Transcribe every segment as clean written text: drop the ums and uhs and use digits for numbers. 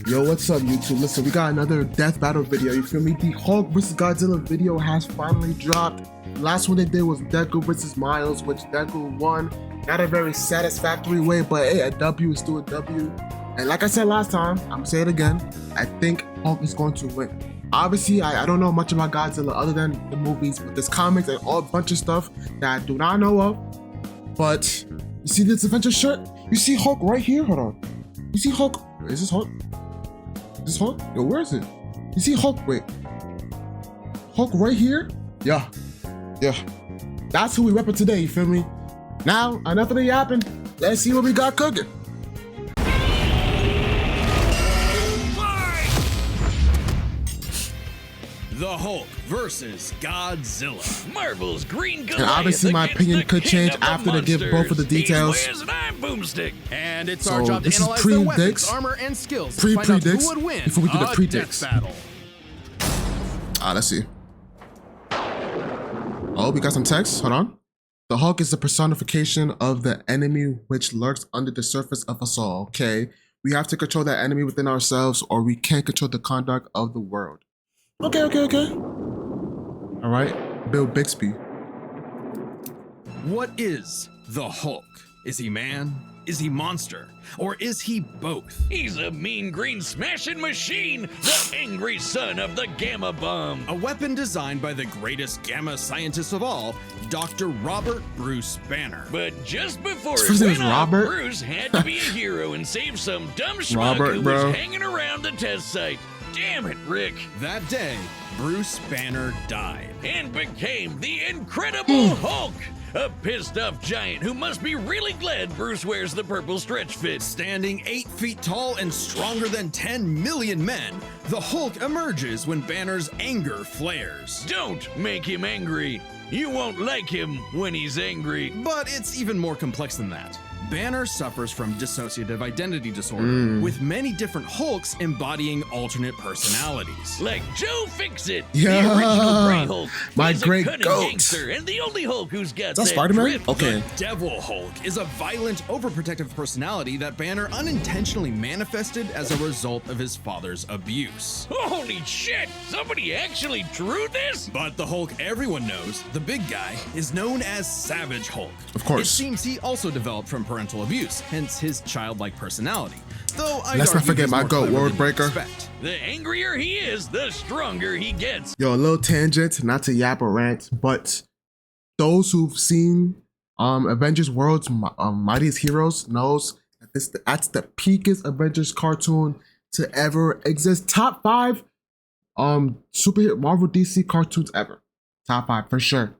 Yo, what's up, YouTube? Listen, we got another death battle video, you feel me? The Hulk vs. Godzilla video has finally dropped. The last one they did was Deku vs. Miles, which Deku won. Not a very satisfactory way, but hey, a W is still a W. And like I said last time, I'm gonna say it again, I think Hulk is going to win. Obviously, I don't know much about Godzilla other than the movies, but there's comics and all a bunch of stuff that I do not know of. But you see this Avenger shirt? You see Hulk right here? Hold on. You see Hulk? Is this Hulk? Is this Hulk? Yo, where is it? You see Hulk? Wait. Hulk right here? Yeah. That's who we repping today, you feel me? Now, enough of the yapping. Let's see what we got cooking. The Hulk versus Godzilla. Marvel's Green Goliath. And obviously my opinion could change after they give both of the details. And it's So our job to this is analyze their weapons, pre-predicts. armor, and skills to find out Pre-predicts who would win before we do the a predicts. death battle. Let's see. Oh, we got some text. Hold on. The Hulk is the personification of the enemy which lurks under the surface of us all. Okay. We have to control that enemy within ourselves, or we can't control the conduct of the world. Okay. All right. Bill Bixby. What is the Hulk? Is he man? Is he monster? Or is he both? He's a mean green smashing machine, the angry son of the Gamma Bomb. A weapon designed by the greatest gamma scientist of all, Dr. Robert Bruce Banner. But just before His it first name went is off, Robert? Bruce had to be a hero and save some dumb schmuck Robert, who bro. was hanging around the test site. Damn it, Rick. That day, Bruce Banner died. And became the Incredible Hulk. A pissed off giant who must be really glad Bruce wears the purple stretch fit. Standing 8 feet tall and stronger than 10 million men, the Hulk emerges when Banner's anger flares. Don't make him angry. You won't like him when he's angry. But it's even more complex than that. Banner suffers from dissociative identity disorder, with many different Hulks embodying alternate personalities. Like Joe Fixit, Yeah, the original Grey Hulk. my He's great a cunning goat. gangster and the only Hulk who's got Is that that Spider-Man? grip. Okay. The Devil Hulk is a violent, overprotective personality that Banner unintentionally manifested as a result of his father's abuse. Holy shit! Somebody actually drew this? But the Hulk everyone knows, the big guy, is known as Savage Hulk. Of course. It seems he also developed from parental abuse, hence his childlike personality. Though I'd Let's not argue forget he's my more goat, clever Word than Breaker. you'd expect. The angrier he is, the stronger he gets. Yo, a little tangent, not to yap or rant, but those who've seen Avengers World's Mightiest Heroes knows that that's the peakest Avengers cartoon to ever exist. Top 5 superhero Marvel DC cartoons ever. Top 5 for sure.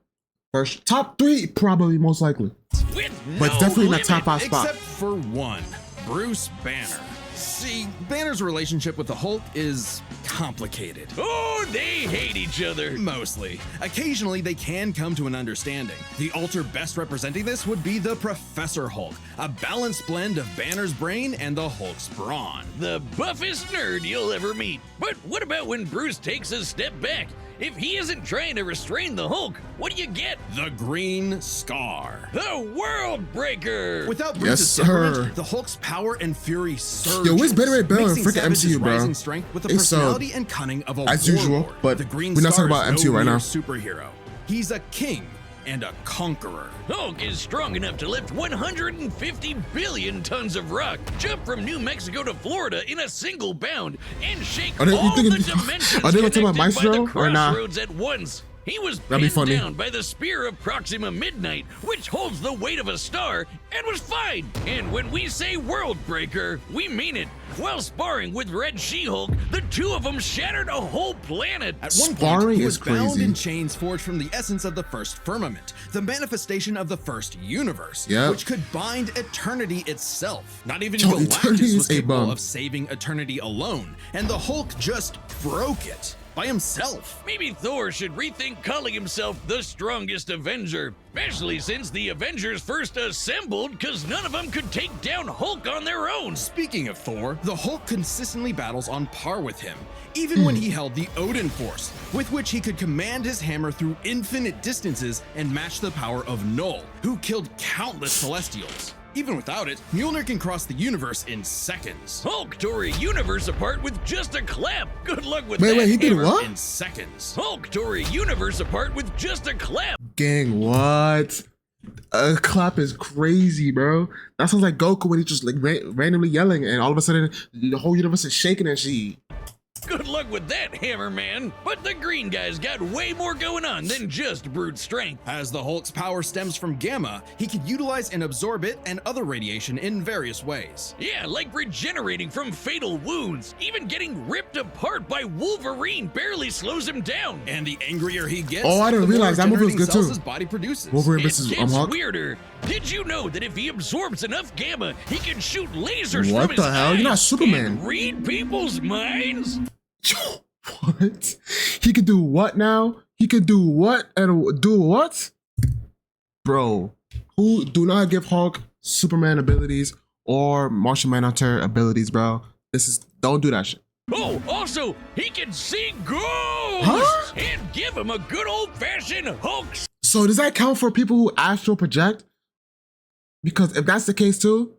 First, top 3 probably most likely. With But no definitely in the limit. top 5 spot. Except for one, Bruce Banner. See, Banner's relationship with the Hulk is complicated. Oh, they hate each other. Mostly. Occasionally, they can come to an understanding. The alter best representing this would be the Professor Hulk, a balanced blend of Banner's brain and the Hulk's brawn. The buffest nerd you'll ever meet. But what about when Bruce takes a step back? If he isn't trying to restrain the Hulk, what do you get? The Green Scar. The World Breaker! Without Bruce's Yes, sir. temperament, the Hulk's power and fury surge. Yo, where's Better Ray Bill in mixing freaking Savage's MCU, bro? rising strength with the It's so- personality and cunning of a as usual, warlord. but the Green we're not Scar talking about is MCU no right mere now. superhero. He's a king and a conqueror. Hulk is strong enough to lift 150 billion tons of rock, jump from New Mexico to Florida in a single bound, and shake Are they- you all thinking- the dimensions are they gonna talk about connected by the Maestro or nah? crossroads at once. He was That'd be pinned funny. down by the spear of Proxima Midnight, which holds the weight of a star, and was fine. And when we say World Breaker, we mean it. While sparring with Red She-Hulk, the two of them shattered a whole planet. At one point, Sparring he was is bound crazy. in chains forged from the essence of the first firmament, the manifestation of the first universe, Yep. which could bind eternity itself. Not even Yo, eternity Galactus is was a capable bum. of saving eternity alone, and the Hulk just broke it by himself. Maybe Thor should rethink calling himself the strongest Avenger, especially since the Avengers first assembled because none of them could take down Hulk on their own. Speaking of Thor, the Hulk consistently battles on par with him, even when he held the Odin Force, with which he could command his hammer through infinite distances and match the power of Null, who killed countless Celestials. Even without it, Mjolnir can cross the universe in seconds. Hulk tore a universe apart with just a clap. Good luck with Wait, that. wait, he did hammer. what? In seconds. Hulk tore a universe apart with just a clap. Gang, what? A clap is crazy, bro. That sounds like Goku when he's just like randomly yelling, and all of a sudden the whole universe is shaking and shit. Good luck with that, Hammer Man. But the green guy's got way more going on than just brute strength. As the Hulk's power stems from gamma, he can utilize and absorb it and other radiation in various ways. Yeah, like regenerating from fatal wounds. Even getting ripped apart by Wolverine barely slows him down. And the angrier he gets, Oh, I didn't the more realize that movie was regenerating good cells too. his body produces. Wolverine It versus gets Hulk. weirder. Did you know that if he absorbs enough gamma, he can shoot lasers What from the his hell? You're not eyes Superman. and read people's minds? Yo, what? He could do what now? He could do what and do what? Bro, who do not give Hulk Superman abilities or Martian Manhunter abilities, bro. Don't do that shit. Oh, also, he can see ghosts Huh? and give him a good old-fashioned Hulk So does that count for people who astral project? Because if that's the case too,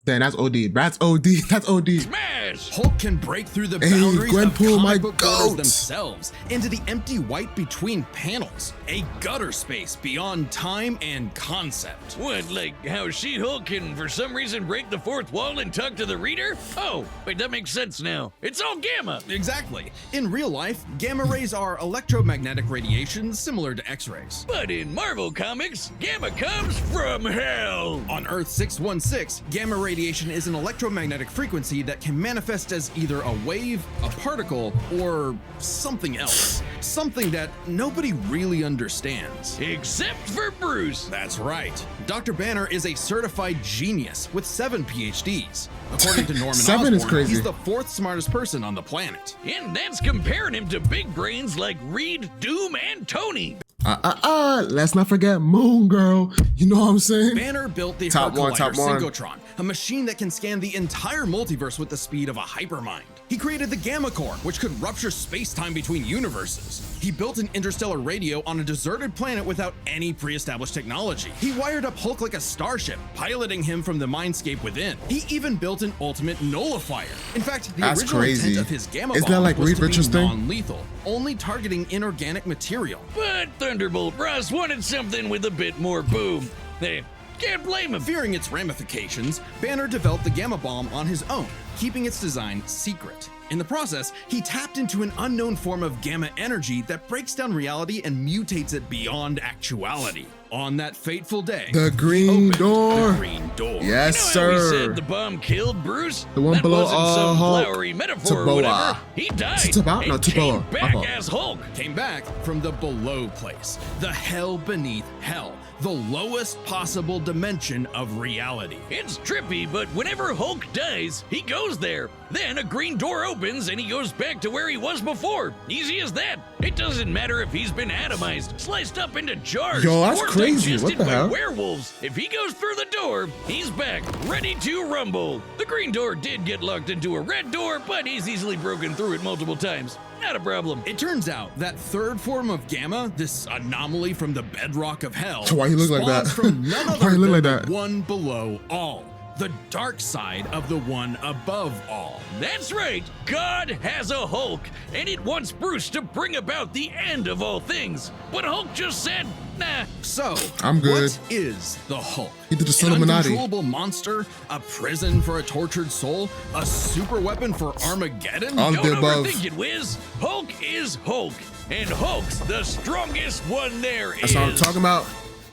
then that's OD. That's OD. That's OD. smash. Hulk can break through the Hey, boundaries Gwenpool, of my comic book borders goat. themselves into the empty white between panels, a gutter space beyond time and concept. What, like how She-Hulk can for some reason break the fourth wall and talk to the reader? Oh, wait, that makes sense now. It's all gamma. Exactly. In real life, gamma rays are electromagnetic radiation similar to X-rays. But in Marvel Comics, gamma comes from hell. On Earth 616, gamma radiation is an electromagnetic frequency that can manifest as either a wave, a particle, or something else. Something that nobody really understands. Except for Bruce. That's right. Dr. Banner is a certified genius with 7 PhDs. According to Norman 7 is Osborn, crazy. he's the 4th smartest person on the planet. And that's comparing him to big brains like Reed, Doom, and Tony. Let's not forget Moon Girl. You know what I'm saying? Banner built the Top one, Collider top one. Synchrotron, a machine that can scan the entire multiverse with the speed of a hypermind. He created the Gamma Core, which could rupture space-time between universes. He built an interstellar radio on a deserted planet without any pre-established technology. He wired up Hulk like a starship, piloting him from the mindscape within. He even built an ultimate nullifier. In fact, the That's original crazy. intent of his Gamma Isn't that Bomb like was Reed to be Richards thing? non-lethal, only targeting inorganic material. But Thunderbolt Ross wanted something with a bit more boom. Hey, can't blame him. Fearing its ramifications, Banner developed the Gamma Bomb on his own, keeping its design secret. In the process, he tapped into an unknown form of gamma energy that breaks down reality and mutates it beyond actuality. On that fateful day, The he Green opened Door. The Green Door. Yes, You know how he sir. said the bomb killed Bruce? The one that below wasn't some Hulk. flowery metaphor or Taboa. whatever. He died Taboa? No, and Taboa. came My back fault. as Hulk. Came back from the below place, the hell beneath hell, the lowest possible dimension of reality. It's trippy, but whenever Hulk dies, he goes there. Then a green door opens and he goes back to where he was before. Easy as that. It doesn't matter if he's been atomized, sliced up into jars, Yo, that's or crazy. digested What the by hell? werewolves. If he goes through the door, he's back, ready to rumble. The green door did get locked into a red door, but he's easily broken through it multiple times. Not a problem. It turns out that third form of gamma, this anomaly from the bedrock of hell, So why he look like spawns that? from none Why other he look than like the that? one below all, the dark side of the one above all. That's right, God has a Hulk, and it wants Bruce to bring about the end of all things. But Hulk just said, nah. So, I'm good. what is the Hulk? He did the An Son of Illuminati. uncontrollable monster, a prison for a tortured soul, a super weapon for Armageddon? All of the Don't above. overthink it, Wiz. Hulk is Hulk, and Hulk's the strongest one there is. That's what I'm talking about.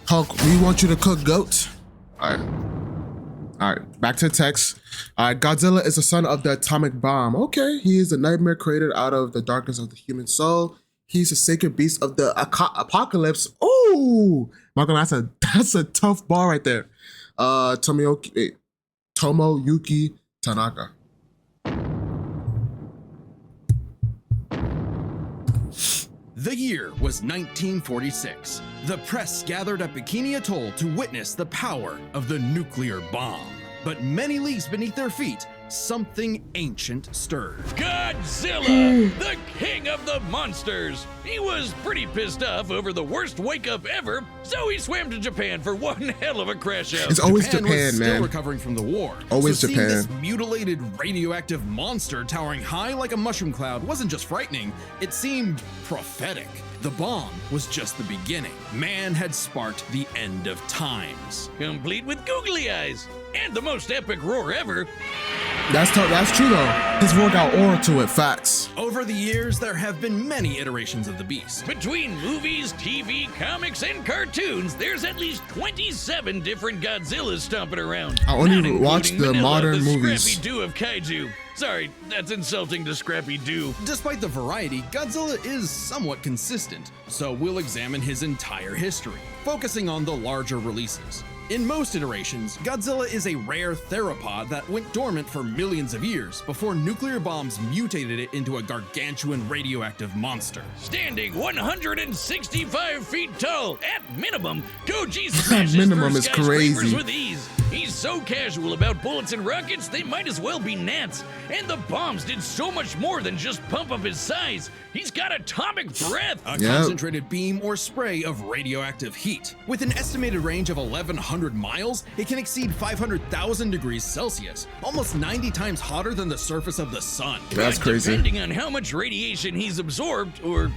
Hulk, we want you to cook goats. All right, back to the text. All right, Godzilla is the son of the atomic bomb. Okay, he is a nightmare created out of the darkness of the human soul. He's a sacred beast of the apocalypse. Ooh, Michael, that's a tough bar right there. Tomoyuki Tanaka. The year was 1946. The press gathered at Bikini Atoll to witness the power of the nuclear bomb. But many leagues beneath their feet, something ancient stirred. Godzilla, the king of the monsters. He was pretty pissed off over the worst wake-up ever, so he swam to Japan for one hell of a crash out. It's always Japan Japan, was man. still recovering from the war. Always so Japan. Seeing this mutilated radioactive monster towering high like a mushroom cloud wasn't just frightening, it seemed prophetic. The bomb was just the beginning. Man had sparked the end of times. Complete with googly eyes and the most epic roar ever. That's true though. His roar got aura to it. Facts. Over the years, there have been many iterations of the beast. Between movies, TV, comics, and cartoons, there's at least 27 different Godzillas stomping around. I only Not watch including the Manila, modern the movies. Scrappy Doo of kaiju. Sorry, that's insulting to Scrappy Doo. Despite the variety, Godzilla is somewhat consistent, so we'll examine his entire history, focusing on the larger releases. In most iterations, Godzilla is a rare theropod that went dormant for millions of years before nuclear bombs mutated it into a gargantuan radioactive monster. Standing 165 feet tall, at minimum, Goji smashes Minimum through is skyscrapers crazy. with ease. He's so casual about bullets and rockets, they might as well be gnats. And the bombs did so much more than just pump up his size. He's got atomic breath. A concentrated beam or spray of radioactive heat. With an estimated range of 1,100 miles, it can exceed 500,000 degrees Celsius, almost 90 times hotter than the surface of the sun. That's But crazy. Depending on how much radiation he's absorbed, or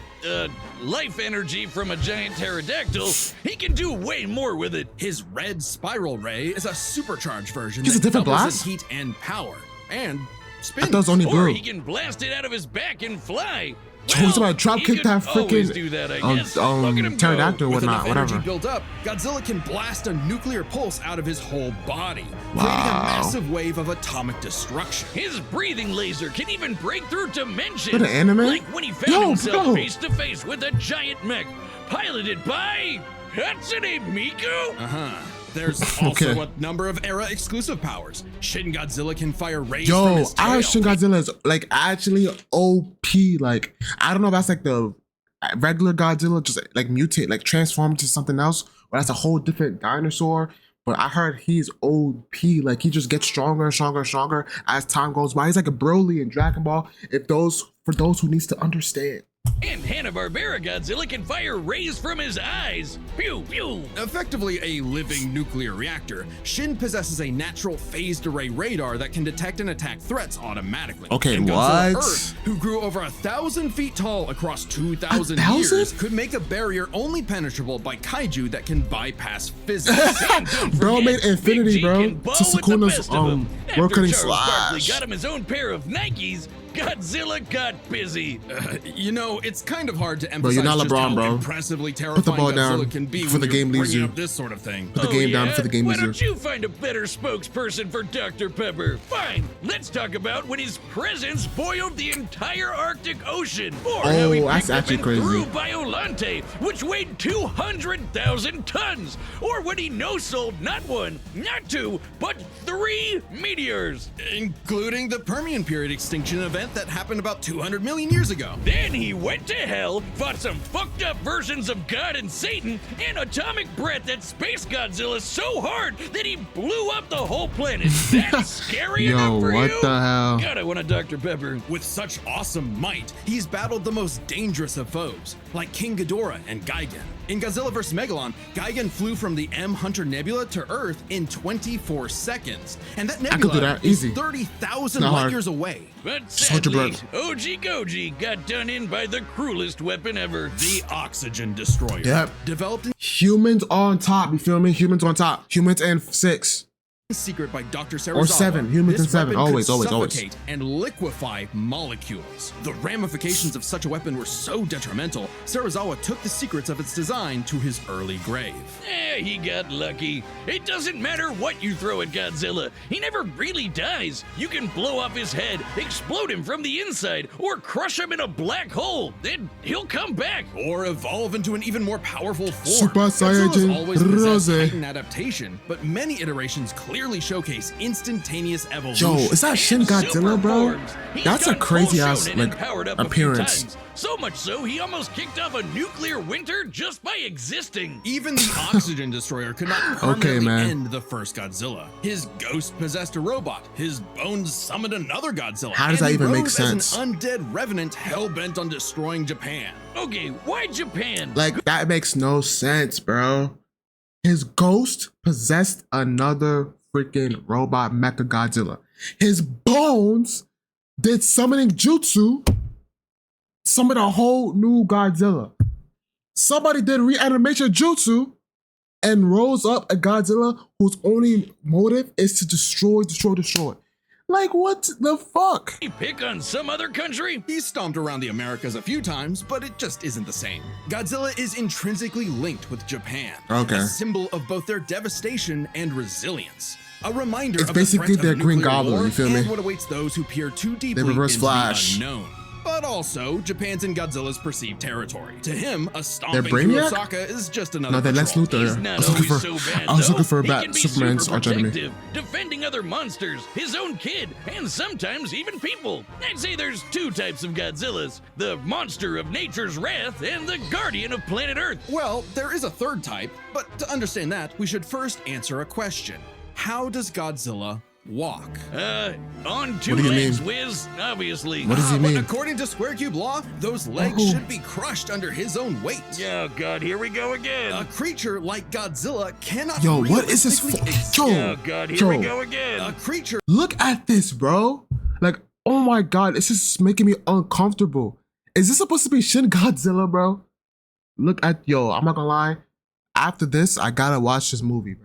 life energy from a giant pterodactyl, he can do way more with it. His red spiral ray is a supercharged version He's a that different doubles blast? his heat and power, and I spins. thought it was only Or blue. he can blast it out of his back and fly. He's about to drop he kick could that always freaking do that, I guess. Look at him go. pterodactyl or With whatnot, enough energy whatever. built up, Godzilla can blast a nuclear pulse out of his whole body, creating a Wow. massive wave of atomic destruction. His breathing laser can even break through dimensions. What, an anime? Like when he found Yo, himself bro. face to face with a giant mech, piloted by Hatsune Miku. There's also Okay. a number of era exclusive powers. Shin Godzilla can fire rays from Yo, his tail. I heard Shin Godzilla is like actually OP. Like, I don't know if that's like the regular Godzilla just like mutate, like transform into something else, or that's a whole different dinosaur. But I heard he's OP. Like, he just gets stronger and stronger and stronger as time goes by. He's like a Broly in Dragon Ball. For those who needs to understand. And Hanna-Barbera Godzilla can fire rays from his eyes. Pew, pew. Effectively a living nuclear reactor, Shin possesses a natural phased array radar that can detect and attack threats automatically. Okay, and Godzilla what? Earth, who grew over 1,000 feet tall across 2,000 1,000? years, could make a barrier only penetrable by kaiju that can bypass physics. And don't Bro forget, made Infinity, Big G bro, can ball to with the Sukuna's, best of 'em. road After cutting Charles Barkley slash. got him his own pair of Nikes, Godzilla got busy. You know, it's kind of hard to Bro, emphasize you're not just LeBron, how bro. impressively Put the terrifying ball Godzilla down can be before when the game you're leaves bringing you. up this sort of thing. Put the game down for the game Why leaves you. don't you find a better spokesperson for Dr. Pepper? Fine, let's talk about when his presence boiled the entire Arctic Ocean. Or how he Oh, that's picked up actually and crazy. threw Biolante, which weighed 200,000 tons. Or when he no-sold not one, not two, but 3 meteors. Including the Permian period extinction event that happened about 200 million years ago. Then he went to hell, fought some fucked up versions of God and Satan, and atomic breath at Space Godzilla so hard that he blew up the whole planet. That's scary Yo, enough for what you? the hell? God, I want a Dr. Pepper. With such awesome might, he's battled the most dangerous of foes, like King Ghidorah and Gigan. In Godzilla vs. Megalon, Gigan flew from the M Hunter Nebula to Earth in 24 seconds. And that could nebula do that, is easy. 30,000 Not light hard. years away. But Just hold your sadly, breath. OG Goji got done in by the cruelest weapon ever. The Oxygen Destroyer. Yep. Developed in Humans on top, you feel me? Humans on top. Humans and 6. secret by Dr. Serizawa. Or 7, humans this and 7, weapon could always, always, always. suffocate and liquefy molecules. The ramifications of such a weapon were so detrimental, Serizawa took the secrets of its design to his early grave. He got lucky. It doesn't matter what you throw at Godzilla. He never really dies. You can blow up his head, explode him from the inside, or crush him in a black hole. Then he'll come back. Or evolve into an even more powerful form. Super Godzilla's Saiyajin always possessed Rose. heightened adaptation, but many iterations clearly clearly showcase instantaneous evolution. Yo, is that Shin Godzilla, bro? That's a crazy ass like appearance. So much so, he almost kicked off a nuclear winter just by existing. Even the oxygen destroyer could not permanently end the first Godzilla. His ghost possessed a robot. His bones summoned another Godzilla. How does that even make sense? As an undead revenant hell-bent on destroying Japan. Okay, why Japan? Like, that makes no sense, bro. His ghost possessed another freaking robot mecha Godzilla. His bones did summoning jutsu, summoned a whole new Godzilla. Somebody did reanimation jutsu and rose up a Godzilla whose only motive is to destroy. Like, what the fuck? He pick on some other country? He's stomped around the Americas a few times, but it just isn't the same. Godzilla is intrinsically linked with Japan, a symbol of both their devastation and resilience. A reminder of basically the threat their of Green nuclear Goblin, war you feel me? and what awaits those who peer too deeply into the unknown. But also, Japan's in Godzilla's perceived territory. To him, a stomping through Osaka is just another No, that's Luthor. I was looking for a Superman's arch enemy. Defending other monsters, his own kid, and sometimes even people. I'd say there's two types of Godzillas. The monster of nature's wrath and the guardian of planet Earth. Well, there is a third type, but to understand that, we should first answer a question. How does Godzilla walk? On two legs, Wiz, obviously. What does he mean? But according to Square Cube law, those legs should be crushed under his own weight. Oh god, here we go again. A creature like Godzilla cannot what is this for? Oh god, here we go again. A creature. Look at this, bro. Like, oh my god, it's just making me uncomfortable. Is this supposed to be Shin Godzilla, bro? Look at, I'm not gonna lie. After this, I gotta watch this movie, bro.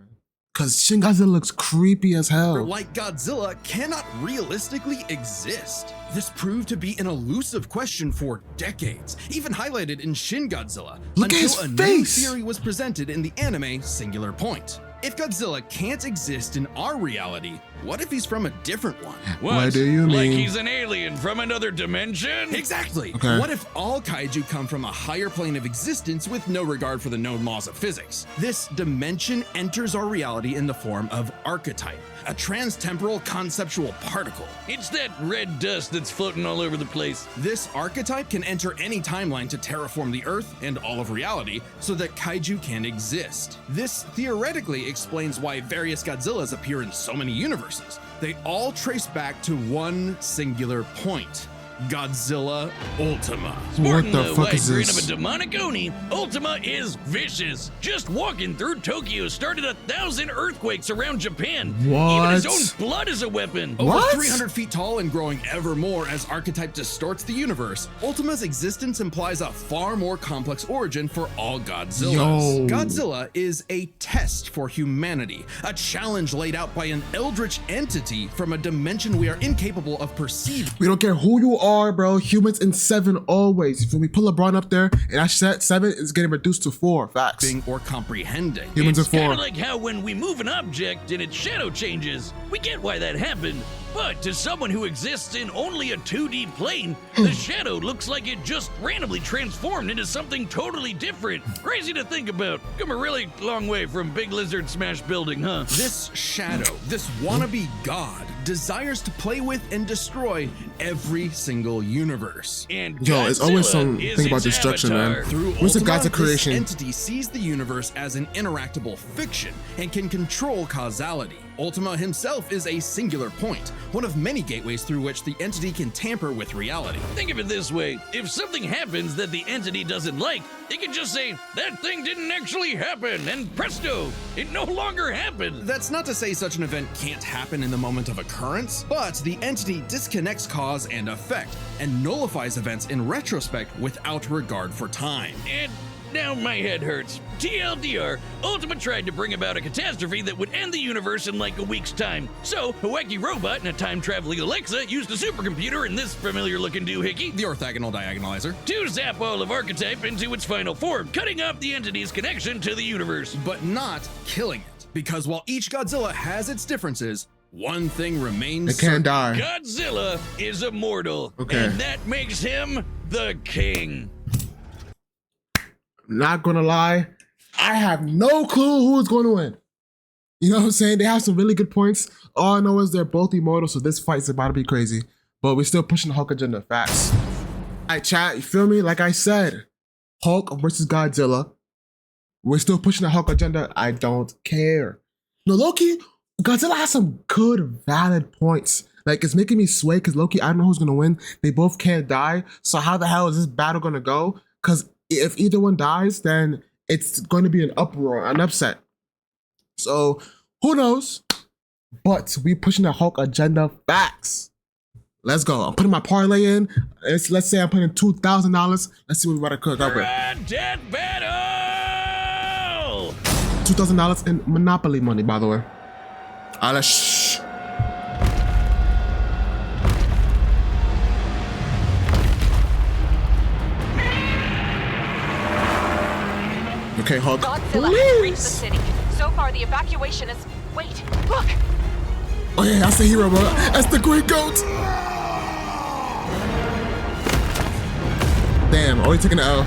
Cause Shin Godzilla looks creepy as hell. Like Godzilla cannot realistically exist. This proved to be an elusive question for decades, even highlighted in Shin Godzilla, until a new theory was presented in the anime Singular Point. If Godzilla can't exist in our reality, what if he's from a different one? What do you mean? Like he's an alien from another dimension? Exactly. Okay. What if all kaiju come from a higher plane of existence with no regard for the known laws of physics? This dimension enters our reality in the form of archetype, a transtemporal conceptual particle. It's that red dust that's floating all over the place. This archetype can enter any timeline to terraform the Earth and all of reality so that kaiju can exist. This theoretically explains why various Godzillas appear in so many universes. They all trace back to one singular point: Godzilla Ultima. What the fuck is this? this? Of a demonic Oni, Ultima is vicious. Just walking through Tokyo started 1,000 earthquakes around Japan. What? Even his own blood is a weapon. Over 300 feet tall and growing ever more as archetype distorts the universe, Ultima's existence implies a far more complex origin for all Godzillas. Godzilla is a test for humanity, a challenge laid out by an eldritch entity from a dimension we are incapable of perceiving. We don't care who you are, bro. Humans in 7 always. If we put LeBron up there, and that 7 is getting reduced to 4. Facts. Or comprehending. Humans are 4. It's kind of like how when we move an object and its shadow changes, we get why that happened. But to someone who exists in only a 2D plane, the shadow looks like it just randomly transformed into something totally different. Crazy to think about. Come a really long way from Big Lizard Smash Building, huh? This shadow, this wannabe god, desires to play with and destroy every single universe. And it's always something about destruction, man. Through What's the Ultima, gods of creation? This entity sees the universe as an interactable fiction and can control causality. Ultima himself is a singular point, one of many gateways through which the entity can tamper with reality. Think of it this way. If something happens that the entity doesn't like, it can just say, that thing didn't actually happen, and presto, it no longer happened. That's not to say such an event can't happen in the moment of occurrence, but the entity disconnects cause and effect and nullifies events in retrospect without regard for time. And now my head hurts. TLDR, Ultima tried to bring about a catastrophe that would end the universe in like a week's time. So, a wacky robot and a time-traveling Alexa used a supercomputer and this familiar-looking doohickey, the orthogonal diagonalizer, to zap all of Archetype into its final form, cutting off the entity's connection to the universe. But not killing it. Because while each Godzilla has its differences, one thing remains. It can't die. Godzilla is immortal. Okay. And that makes him the king. Not gonna lie, I have no clue who is going to win. You know what I'm saying? They have some really good points. All I know is they're both immortal, so this fight's about to be crazy. But we're still pushing the Hulk agenda. Facts. All right, chat, you feel me? Like I said, Hulk versus Godzilla. We're still pushing the Hulk agenda. I don't care. No, Loki, Godzilla has some good, valid points. Like, it's making me sway because Loki, I don't know who's going to win. They both can't die. So how the hell is this battle going to go? Because if either one dies, then it's going to be an uproar, an upset. So who knows? But we pushing the Hulk agenda. Facts. Let's go. I'm putting my parlay in. Let's say I'm putting $2,000. Let's see what we about to cook up with. Red Dead Battle! $2,000 in Monopoly money, by the way. Let's shh. Okay, Hulk. Godzilla has reached the city. So far, the evacuation is. Wait, look! Oh yeah, that's the hero, bro. That's the great goat. Damn, oh, he's taking the L.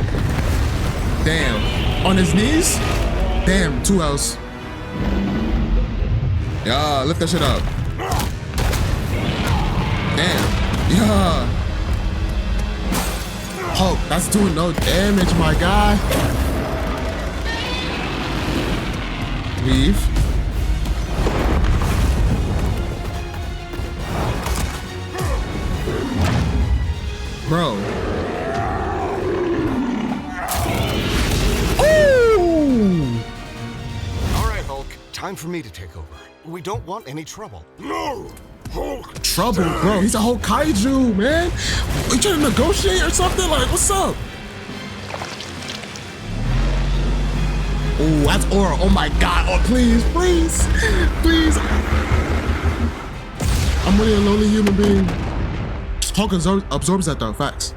Damn. On his knees? Damn, 2 L's. Yeah, lift that shit up. Damn. Yeah. Hulk, that's doing no damage, my guy. Leave. Bro. Ooh! All right, Hulk. Time for me to take over. We don't want any trouble. No! Hulk! Trouble, bro. He's a whole kaiju, man. You trying to negotiate or something? Like, what's up? Oh, that's Aura. Oh my God. Oh, please, please, please. I'm really a lonely human being. Hulk absorbs that though. Facts.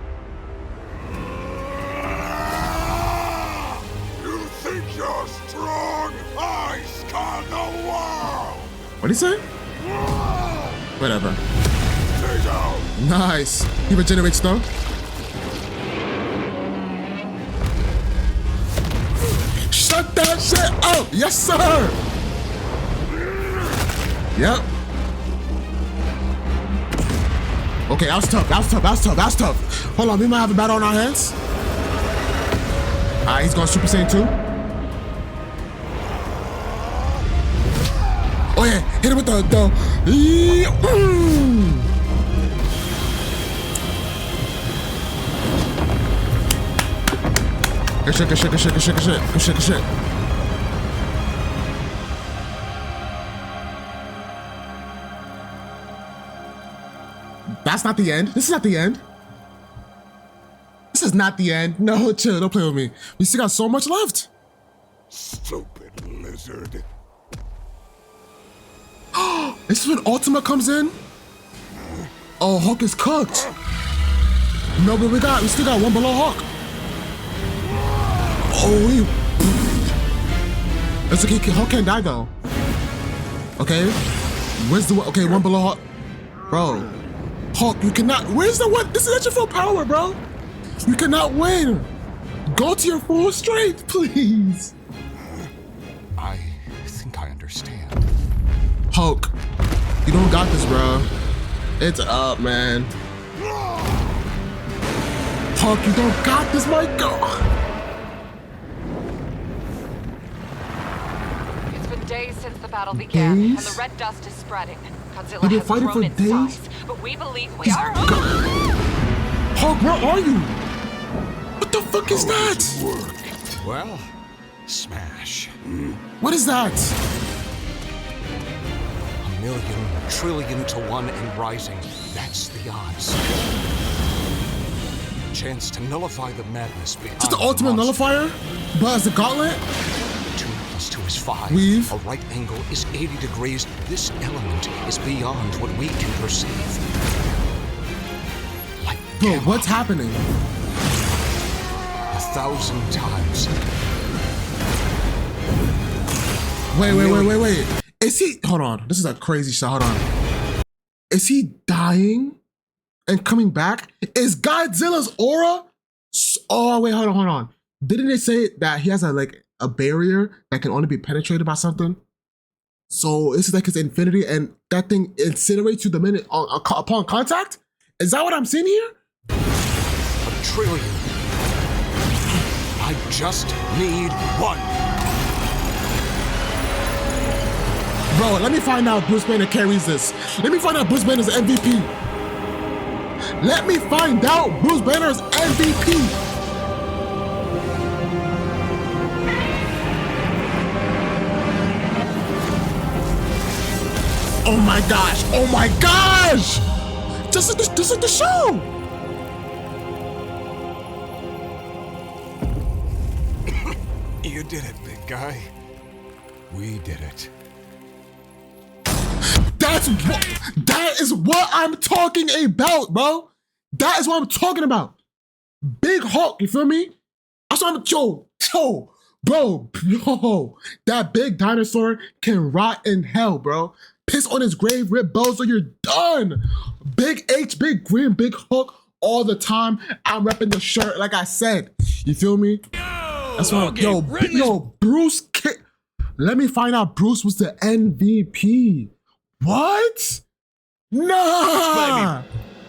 You think you're strong? I scan the world! What'd he say? Whatever. Take out! Nice. He regenerates though. Shut that shit up! Yes, sir! Yep. Okay, that was tough. That was tough. That was tough. That was tough. Hold on, we might have a battle on our hands. Alright, he's going Super Saiyan 2. Oh yeah, hit him with the Good shit, good shit, good shit, good shit, good shit, good shit, good shit. That's not the end. This is not the end. This is not the end. No, chill, don't play with me. We still got so much left. Stupid lizard. This is when Ultima comes in? Oh, Hulk is cooked. No, but we still got one below Hulk. Oh, it's okay, Hulk can't die though. Okay, where's the one? Okay, one below Hulk. Bro, Hulk, you cannot, where's the one? This is at your full power, bro. You cannot win. Go to your full strength, please. I think I understand. Hulk, you don't got this, bro. It's up, man. Hulk, you don't got this, my God. It's been days since the battle began, and Days? the red dust is spreading. Godzilla You've been has fighting grown for in days? size, but we believe we are. Hulk, where are you? What the fuck is that? Well, smash. What is that? 1,000,000,000,000,000 trillion to 1 and rising. That's the odds. Chance to nullify the madness behind Just the ultimate monster. nullifier? But as a gauntlet? 2 + 2 is 5. Weave. A right angle is 80 degrees. This element is beyond what we can perceive. Like Bro, gamma, what's happening? 1,000 times. Wait. Is he, hold on. This is a crazy shot, hold on. Is he dying and coming back? Is Godzilla's aura? Oh, wait, hold on. Didn't they say that he has a barrier that can only be penetrated by something? So this is like his infinity, and that thing incinerates you the minute upon contact? Is that what I'm seeing here? A trillion. I just need one. Bro, let me find out Bruce Banner carries this. Let me find out Bruce Banner's MVP. Let me find out Bruce Banner's MVP. Oh my gosh! Oh my gosh! Just like the show! You did it, big guy. We did it. That is what I'm talking about, bro. That is what I'm talking about. Big Hulk, you feel me? That's what I'm, bro, that big dinosaur can rot in hell, bro. Piss on his grave, rip bones, so you're done. Big H, big green, big Hulk all the time. I'm repping the shirt, like I said. You feel me? That's what Bruce. Let me find out Bruce was the MVP. What? Nah.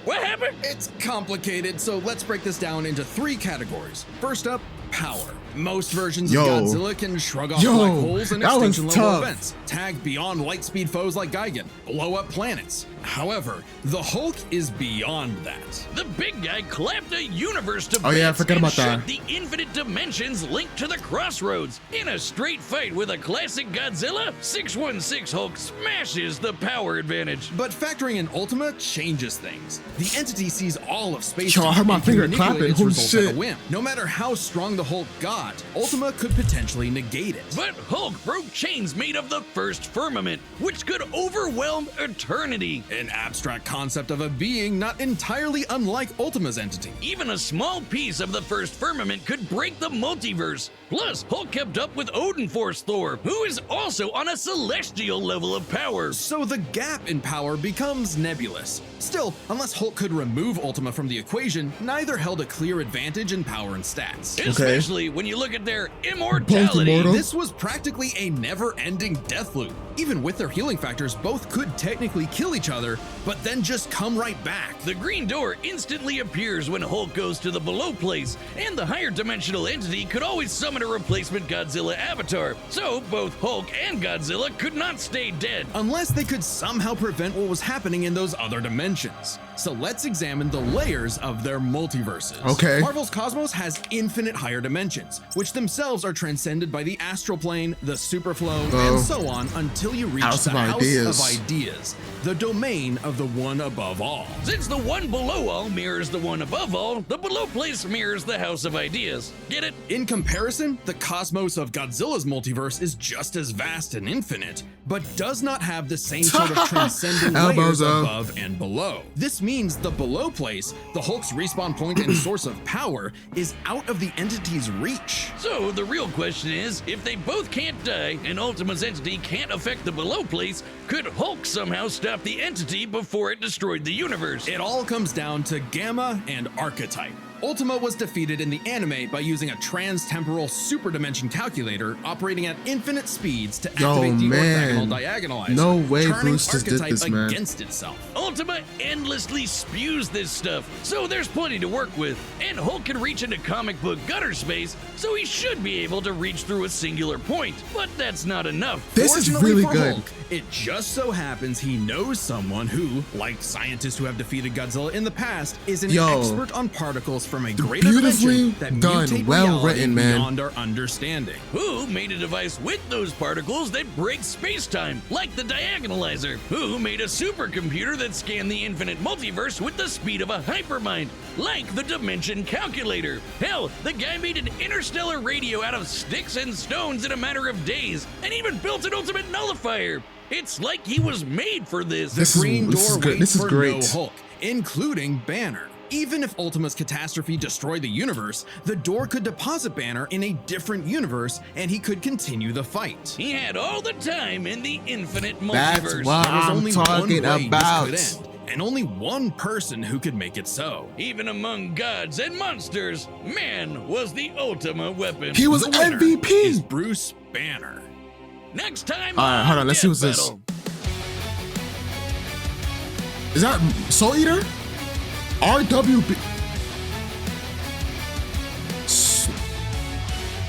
What happened? It's complicated, so let's break this down into 3 categories. First up, power. Most versions of Godzilla can shrug off black holes and extinction level events, tag beyond light speed foes like Gigan, blow up planets. However, the Hulk is beyond that. The big guy clapped a universe to I bits forgot and about that. shut the infinite dimensions linked to the crossroads. In a straight fight with a classic Godzilla, 616 Hulk smashes the power advantage. But factoring in Ultima changes things. The entity sees all of space Yo, I heard my and can finger manipulate clapping. its Holy results shit. at a whim. No matter how strong the Hulk got, Ultima could potentially negate it. But Hulk broke chains made of the first firmament, which could overwhelm eternity. An abstract concept of a being not entirely unlike Ultima's entity. Even a small piece of the first firmament could break the multiverse. Plus, Hulk kept up with Odin Force Thor, who is also on a celestial level of power. So the gap in power becomes nebulous. Still, unless Hulk could remove Ultima from the equation, neither held a clear advantage in power and stats. Especially when you look at their immortality. immortal. This was practically a never-ending death loop. Even with their healing factors, both could technically kill each other, but then just come right back. The green door instantly appears when Hulk goes to the below place, and the higher dimensional entity could always summon a replacement Godzilla avatar. So both Hulk and Godzilla could not stay dead. Unless they could somehow prevent what was happening in those other dimensions. So let's examine the layers of their multiverses. Okay. Marvel's cosmos has infinite higher dimensions, which themselves are transcended by the astral plane, the superflow, and so on until you reach House the of House Ideas. of Ideas, the domain of the one above all. Since the one below all mirrors the one above all, the below place mirrors the House of Ideas. Get it? In comparison, the cosmos of Godzilla's multiverse is just as vast and infinite, but does not have the same sort of transcending layers Elbozo. above and below. This means the below place, the Hulk's respawn point and source of power, is out of the entity's reach. So the real question is, if they both can't die and Ultima's entity can't affect the below place, could Hulk somehow stop the entity before it destroyed the universe? It all comes down to Gamma and Archetype. Ultima was defeated in the anime by using a trans-temporal super-dimension calculator operating at infinite speeds to activate the orthogonal diagonalizer, No way turning Bruce just did Archetype this, man. against itself. Ultima endlessly spews this stuff, so there's plenty to work with. And Hulk can reach into comic book gutter space, so he should be able to reach through a singular point. But that's not enough. This is Fortunately really for good. Hulk, it just so happens he knows someone who, like scientists who have defeated Godzilla in the past, is an expert on particles from a greater Beautifully dimension that done, mutate well reality written, man. beyond our understanding. Who made a device with those particles that breaks space-time, like the diagonalizer? Who made a supercomputer that scanned the infinite multiverse with the speed of a hypermind, like the dimension calculator? Hell, the guy made an interstellar radio out of sticks and stones in a matter of days, and even built an ultimate nullifier. It's like he was made for this. This is- Green this is Door good. waits This is for great. no Hulk, including Banner. Even if Ultima's catastrophe destroyed the universe, the door could deposit Banner in a different universe and he could continue the fight. He had all the time in the infinite multiverse. That's what There was I'm only one talking way about. this could end, and only one person who could make it so. Even among gods and monsters, man was the ultimate weapon. He was The winner MVP. is Bruce Banner. Next time. Alright, hold on. Let's see what's Death this. Battle. Is that Soul Eater? RWB.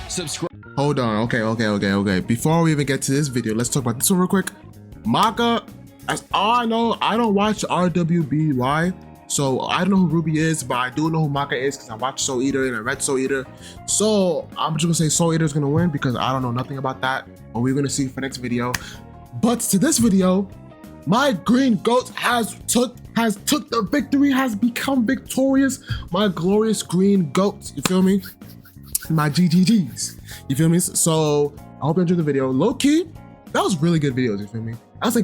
Subscribe. Hold on. Okay. Before we even get to this video, let's talk about this one real quick. Maka, as all I know, I don't watch RWBY, so I don't know who Ruby is, but I do know who Maka is because I watched Soul Eater and I read Soul Eater. So I'm just gonna say Soul Eater is gonna win because I don't know nothing about that, but we're gonna see for next video. But to this video, my green goat has took the victory, has become victorious. My glorious green goat, you feel me? My GGGs, you feel me? So I hope you enjoyed the video. Low key, that was really good videos, you feel me? That's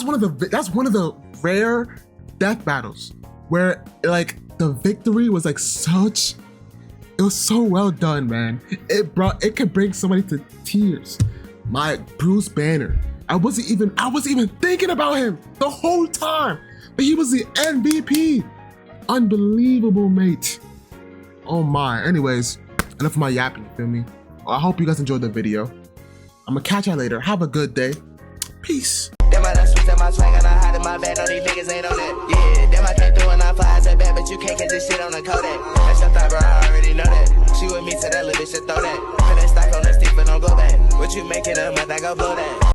one of the rare death battles where like the victory was like it was so well done, man. It could bring somebody to tears. My Bruce Banner, I wasn't even thinking about him the whole time, but he was the MVP. Unbelievable, mate. Oh my. Anyways, enough of my yapping, you feel me? I hope you guys enjoyed the video. I'm gonna catch you later. Have a good day. Peace. Them I done switched up my swag and I hide in my bed. No, these niggas ain't on that. Yeah, them I came through and I fly as a bad, but you can't catch this shit on the Kodak. That's your thought, bro. I already know that. She with me to that little bitch, should throw that. Put that stock on the stick, but don't go back. What you making a month, I go blow that.